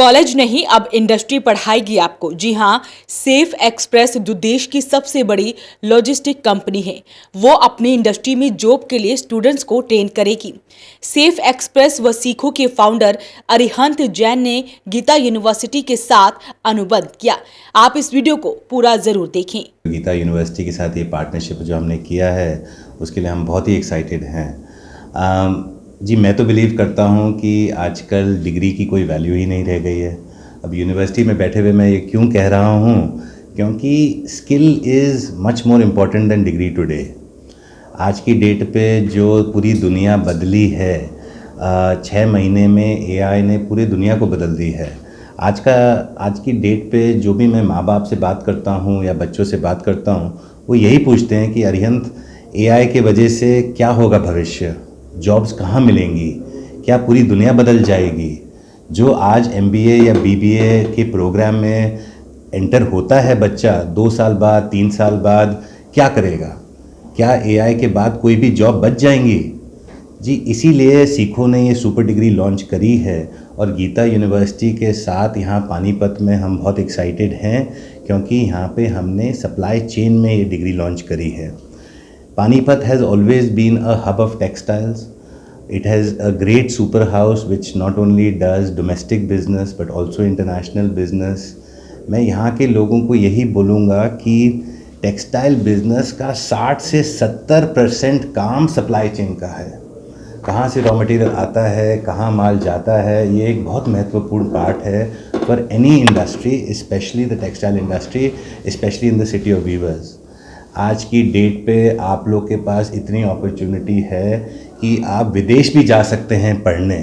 College नहीं, अब industry पढ़ाएगी आपको। जी हाँ, सेफ एक्सप्रेस जो देश की सबसे बड़ी लॉजिस्टिक कंपनी है, वो अपनी इंडस्ट्री में जॉब के लिए स्टूडेंट्स को ट्रेन करेगी। सेफ एक्सप्रेस व सीखो के फाउंडर अरिहंत जैन ने गीता यूनिवर्सिटी के साथ अनुबंध किया। आप इस वीडियो को पूरा जरूर देखें। गीता यूनिवर्सिटी के साथ ये पार्टनरशिप जो हमने किया है, उसके लिए हम बहुत ही एक्साइटेड हैं। जी, मैं तो बिलीव करता हूँ कि आजकल डिग्री की कोई वैल्यू ही नहीं रह गई है। अब यूनिवर्सिटी में बैठे हुए मैं ये क्यों कह रहा हूँ, क्योंकि skill is much more important than degree today. आज की डेट पे जो पूरी दुनिया बदली है, 6 महीने में एआई ने पूरी दुनिया को बदल दी है। आज की डेट पे जो भी मैं माँ बाप से बात करता हूँ या बच्चों से बात करता हूँ, वो यही पूछते हैं कि अरिहंत, एआई के वजह से क्या होगा भविष्य, जॉब्स कहाँ मिलेंगी, क्या पूरी दुनिया बदल जाएगी। जो आज एमबीए या बीबीए के प्रोग्राम में एंटर होता है बच्चा, 2 साल बाद 3 साल बाद क्या करेगा, क्या एआई के बाद कोई भी जॉब बच जाएंगी। जी, इसीलिए सीखो ने ये सुपर डिग्री लॉन्च करी है और गीता यूनिवर्सिटी के साथ यहाँ पानीपत में हम बहुत एक्साइटेड हैं, क्योंकि यहाँ पे हमने सप्लाई चेन में ये डिग्री लॉन्च करी है। Panipat has always been a hub of textiles. It has a great super house which not only does domestic business but also international business. मैं यहाँ के लोगों को यही बोलूँगा कि टेक्सटाइल बिजनेस का 60 से 70% काम सप्लाई चेन का है। कहाँ से रॉ मटेरियल आता है, कहाँ माल जाता है, ये एक बहुत महत्वपूर्ण पार्ट है for any industry, specially the textile industry, specially in the city of viewers. आज की डेट पे आप लोग के पास इतनी अपॉर्चुनिटी है कि आप विदेश भी जा सकते हैं पढ़ने,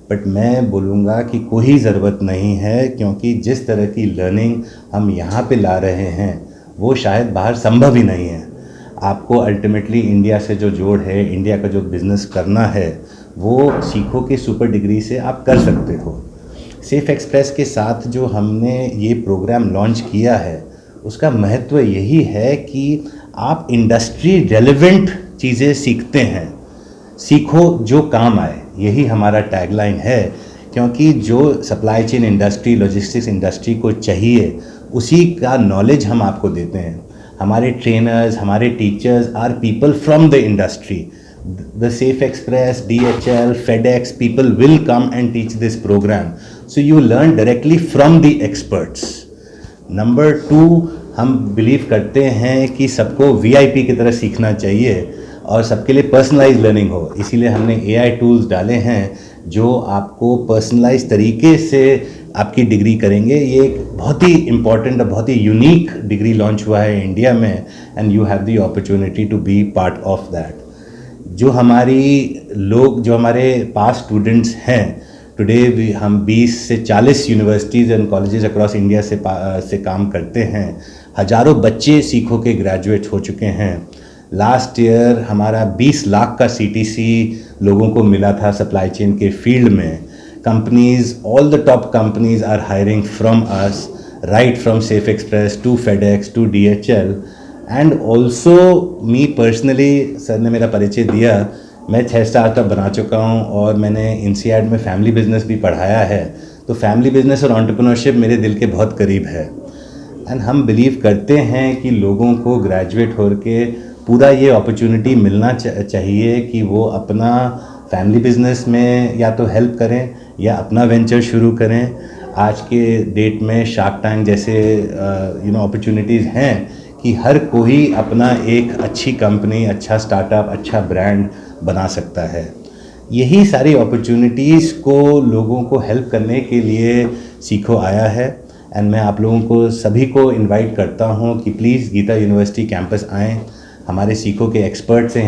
बट मैं बोलूँगा कि कोई ज़रूरत नहीं है, क्योंकि जिस तरह की लर्निंग हम यहाँ पे ला रहे हैं वो शायद बाहर संभव ही नहीं है। आपको अल्टीमेटली इंडिया से जो जोड़ है, इंडिया का जो बिज़नेस करना है, वो सीखो के सुपर डिग्री से आप कर सकते हो। सेफ एक्सप्रेस के साथ जो हमने ये प्रोग्राम लॉन्च किया है, उसका महत्व यही है कि आप इंडस्ट्री रेलेवेंट चीज़ें सीखते हैं। सीखो जो काम आए, यही हमारा टैगलाइन है, क्योंकि जो supply chain industry, logistics industry को चाहिए, उसी का नॉलेज हम आपको देते हैं। हमारे ट्रेनर्स, हमारे teachers are people from the industry. The Safe Express, DHL, FedEx, people will come and teach this program. So you learn directly from the experts. Number 2, हम बिलीव करते हैं कि सबको VIP की तरह सीखना चाहिए और सबके लिए पर्सनलाइज लर्निंग हो। इसीलिए हमने AI टूल्स डाले हैं जो आपको पर्सनलाइज तरीके से आपकी डिग्री करेंगे। ये एक बहुत ही इम्पॉर्टेंट और बहुत ही यूनिक डिग्री लॉन्च हुआ है इंडिया में, and you have the opportunity to be part of that. जो हमारे पास स्टूडेंट्स हैं टुडे, हम 20 से 40 universities and colleges across India से काम करते हैं। हज़ारों बच्चे सीखो के ग्रेजुएट हो चुके हैं। लास्ट ईयर हमारा 20 लाख का CTC लोगों को मिला था सप्लाई चेन के फील्ड में। Companies, all the top companies are hiring from us, right from Safe Express to FedEx to DHL and also me personally. Sir ने मेरा परिचय दिया, मैं 6 स्टार्टअप बना चुका हूँ और मैंने INSEAD में फैमिली बिजनेस भी पढ़ाया है। तो फैमिली बिजनेस और एंटरप्रेन्योरशिप मेरे दिल के बहुत करीब है, एंड हम बिलीव करते हैं कि लोगों को ग्रेजुएट हो के पूरा ये अपॉर्चुनिटी मिलना चाहिए कि वो अपना फैमिली बिजनेस में या तो हेल्प करें या अपना वेंचर शुरू करें। आज के डेट में शार्क टैंक जैसे अपॉर्चुनिटीज़ हैं कि हर कोई अपना एक अच्छी कंपनी, अच्छा स्टार्टअप, अच्छा ब्रांड बना सकता है। यही सारी अपॉर्चुनिटीज़ को लोगों को हेल्प करने के लिए सीखो आया है, एंड मैं आप लोगों को सभी को इनवाइट करता हूं कि प्लीज़ गीता यूनिवर्सिटी कैंपस आएँ, हमारे सीखो के एक्सपर्ट्स हैं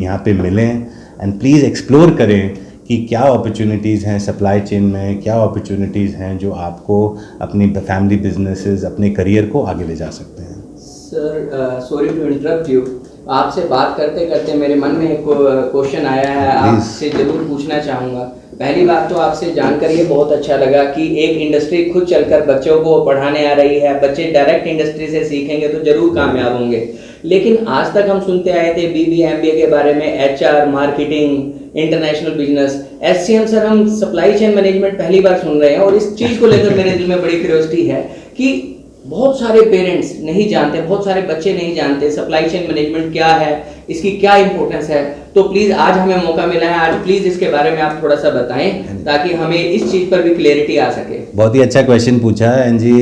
यहाँ पे मिलें, एंड प्लीज़ एक्सप्लोर करें कि क्या अपॉर्चुनिटीज़ हैं सप्लाई चेन में, क्या अपॉर्चुनिटीज़ हैं जो आपको अपनी फैमिली बिजनेसेस, अपने करियर को आगे ले जा सकते हैं। Sir, sorry to interrupt you, आपसे बात करते करते मेरे मन में एक क्वेश्चन आया है, आपसे ज़रूर पूछना चाहूँगा। पहली बात तो आपसे जानकर ये बहुत अच्छा लगा कि एक इंडस्ट्री खुद चलकर बच्चों को पढ़ाने आ रही है। बच्चे डायरेक्ट इंडस्ट्री से सीखेंगे तो ज़रूर कामयाब होंगे। लेकिन आज तक हम सुनते आए थे BBA MBA के बारे में, HR, marketing, international business, SCM sir हम सप्लाई चेन मैनेजमेंट पहली बार सुन रहे हैं और इस चीज़ को लेकर मेरे दिल में बड़ी क्यूरियोसिटी है कि बहुत सारे पेरेंट्स नहीं जानते, बहुत सारे बच्चे नहीं जानते सप्लाई चेन मैनेजमेंट क्या है, इसकी क्या इंपॉर्टेंस है। तो प्लीज़ आज हमें मौका मिला है, आज प्लीज़ इसके बारे में आप थोड़ा सा बताएं ताकि हमें इस चीज़ पर भी क्लैरिटी आ सके। बहुत ही अच्छा क्वेश्चन पूछा है एन जी।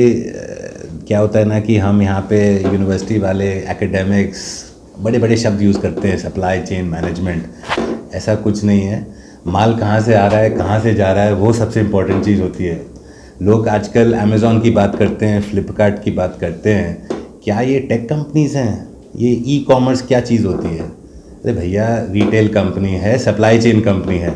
क्या होता है ना कि हम यहाँ पे यूनिवर्सिटी वाले एकेडमिक्स बड़े बड़े शब्द यूज़ करते हैं, सप्लाई चेन मैनेजमेंट। ऐसा कुछ नहीं है। माल कहाँ से आ रहा है, कहाँ से जा रहा है, वो सबसे इम्पोर्टेंट चीज़ होती है। लोग आजकल अमेज़ॉन की बात करते हैं, फ्लिपकार्ट की बात करते हैं, क्या ये टेक कंपनीज़ हैं? ये ई कॉमर्स क्या चीज़ होती है? अरे भैया, रिटेल कंपनी है, सप्लाई चेन कंपनी है।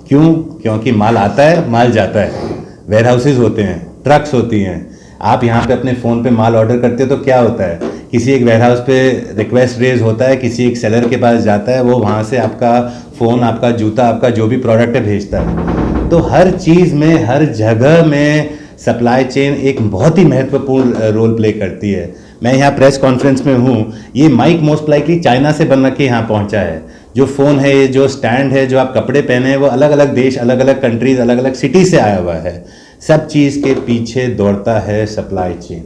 क्यों? क्योंकि माल आता है, माल जाता है, वेयर हाउसेज होते हैं, ट्रक्स होती हैं। आप यहाँ पे अपने फ़ोन पे माल ऑर्डर करते हो तो क्या होता है, किसी एक वेयर हाउस पे रिक्वेस्ट रेज होता है, किसी एक सेलर के पास जाता है, वो वहाँ से आपका फ़ोन, आपका जूता, आपका जो भी प्रोडक्ट है भेजता है। तो हर चीज़ में, हर जगह में सप्लाई चेन एक बहुत ही महत्वपूर्ण रोल प्ले करती है। मैं यहाँ प्रेस कॉन्फ्रेंस में हूँ, ये माइक मोस्ट लाइकली चाइना से बन के यहाँ पहुँचा है। जो फ़ोन है, ये जो स्टैंड है, जो आप कपड़े पहने हैं, वो अलग अलग देश, अलग अलग कंट्रीज़, अलग अलग सिटी से आया हुआ है। सब चीज़ के पीछे दौड़ता है सप्लाई चेन।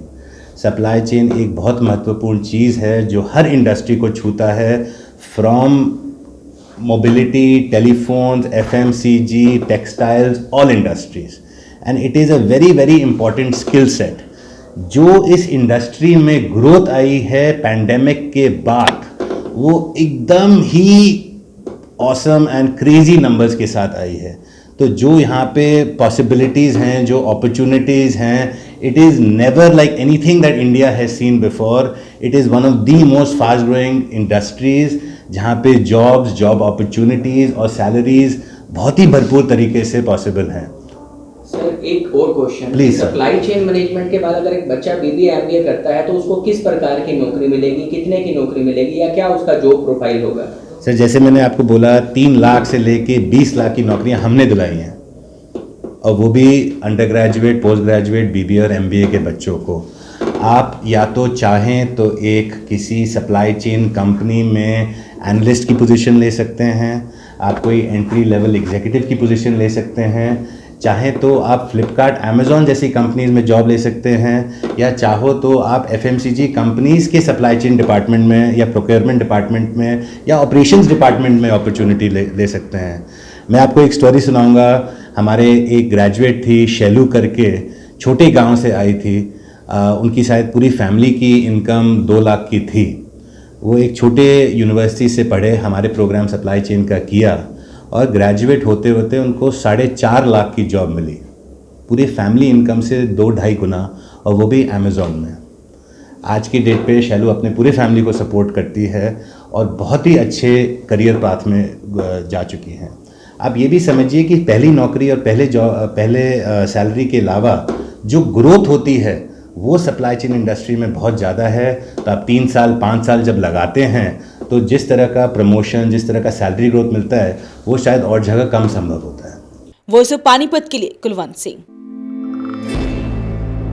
सप्लाई चेन एक बहुत महत्वपूर्ण चीज़ है जो हर इंडस्ट्री को छूता है, from mobility, telephones, FMCG, textiles, all industries. And it is a very very important skill set जो इस इंडस्ट्री में ग्रोथ आई है पैंडेमिक के बाद, वो एकदम ही ऑसम एंड क्रेजी नंबर्स के साथ आई है। तो जो यहाँ पे पॉसिबिलिटीज़ हैं, जो अपॉर्चुनिटीज़ हैं, it is never like anything that India has seen before. It is one of the most fast growing industries जहाँ पे जॉब्स, जॉब अपॉर्चुनिटीज़ और सैलरीज़ बहुत ही भरपूर तरीके से पॉसिबल हैं। सर एक और question, please. Supply chain management के बाद अगर एक बच्चा BBA MBA करता है तो उसको किस प्रकार की नौकरी मिलेगी, कितने की नौकरी मिलेगी, या क्या उसका जॉब प्रोफाइल होगा? सर जैसे मैंने आपको बोला, 3 लाख से लेके 20 लाख की नौकरियां हमने दिलाई हैं, और वो भी under graduate, post graduate, BBA और MBA के बच्चों को। आप या तो चाहें तो एक किसी सप्लाई चेन कंपनी में एनालिस्ट की पोजीशन ले सकते हैं, आप कोई एंट्री लेवल एग्जीक्यूटिव की पोजीशन ले सकते हैं, चाहें तो आप फ्लिपकार्ट, अमेज़ॉन जैसी कंपनीज़ में जॉब ले सकते हैं, या चाहो तो आप FMCG कंपनीज़ के सप्लाई चेन डिपार्टमेंट में, या प्रोक्योरमेंट डिपार्टमेंट में, या ऑपरेशंस डिपार्टमेंट में अपॉर्चुनिटी ले सकते हैं। मैं आपको एक स्टोरी सुनाऊंगा। हमारे एक ग्रेजुएट थी, शैलू करके, छोटे गांव से आई थी। उनकी शायद पूरी फैमिली की इनकम 2 लाख की थी। वो एक छोटे यूनिवर्सिटी से पढ़े, हमारे प्रोग्राम सप्लाई चेन का किया, और ग्रेजुएट होते होते उनको 4.5 लाख की जॉब मिली, पूरी फैमिली इनकम से 2-2.5 गुना, और वो भी अमेज़ॉन में। आज की डेट पे शैलू अपने पूरे फैमिली को सपोर्ट करती है और बहुत ही अच्छे करियर पाथ में जा चुकी हैं। आप ये भी समझिए कि पहली नौकरी और पहले सैलरी के अलावा जो ग्रोथ होती है वो सप्लाई चेन इंडस्ट्री में बहुत ज़्यादा है। तो आप 3 साल 5 साल जब लगाते हैं तो जिस तरह का प्रमोशन, जिस तरह का सैलरी ग्रोथ मिलता है, वो शायद और जगह कम संभव होता है। वॉइस ऑफ पानीपत के लिए कुलवंत सिंह।